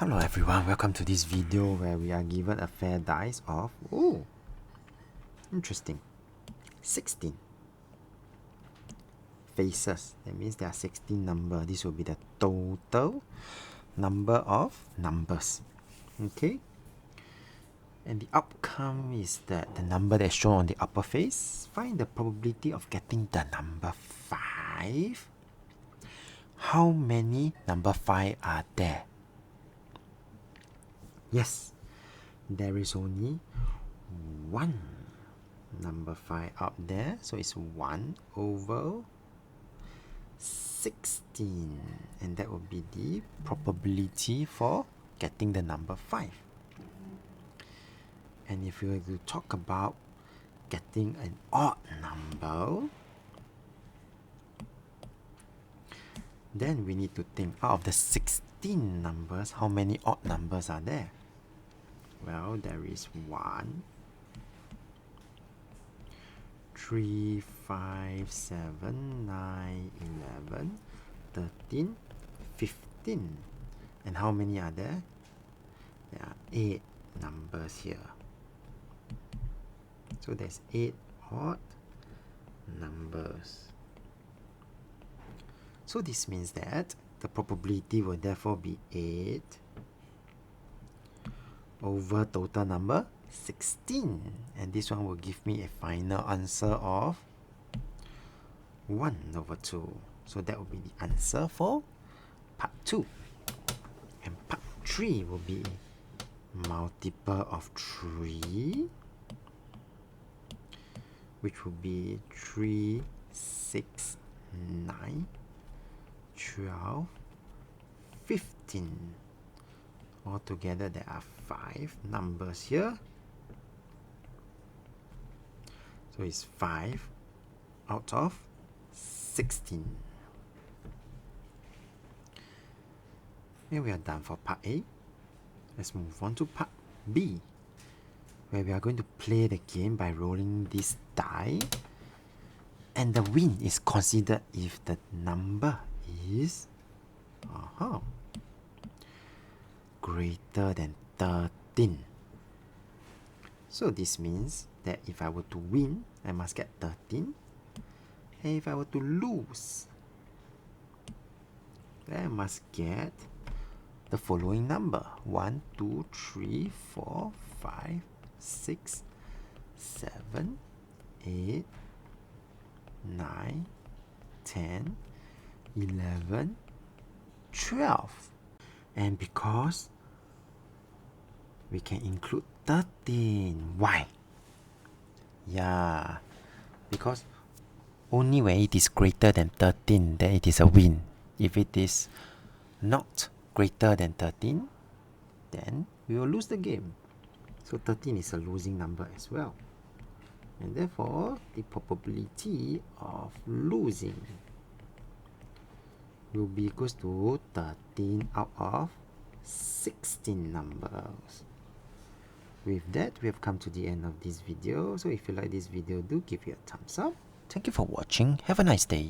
Hello everyone, welcome to this video where we are given a fair dice of, oh, interesting, 16 faces. That means there are 16 numbers. This will be the total number of numbers. Okay? And the outcome is that the number that's shown on the upper face, find the probability of getting the number 5. How many number 5 are there? Yes, there is only one number 5 out there, so it's 1 over 16, and that will be the probability for getting the number 5. And if we were to talk about getting an odd number, then we need to think out of the 16 numbers, how many odd numbers are there? Well, there is 1, 3, 5, 7, 9, 11, 13, 15. And how many are there? There are 8 numbers here. So there's 8 odd numbers. So this means that the probability will therefore be 8 over total number 16, and this one will give me a final answer of 1 over 2. So that will be the answer for part 2. And part 3 will be multiple of 3, which will be 3, 6, 9, 12, 15. Altogether there are 5 numbers here. So it's 5 out of 16. And we are done for part A. Let's move on to part B, where we are going to play the game by rolling this die, and the win is considered if the number is greater than 13. So this means that if I were to win, I must get 13. And if I were to lose, then I must get the following number: 1, 2, 3, 4, 5, 6, 7, 8, 9, 10, 11, 12. And because we can include 13. Why? Yeah, because only when it is greater than 13, then it is a win. If it is not greater than 13, then we will lose the game. So 13 is a losing number as well. And therefore, the probability of losing will be equals to 13 out of 16 numbers. With that, we have come to the end of this video. So if you like this video, do give it a thumbs up. Thank you for watching. Have a nice day.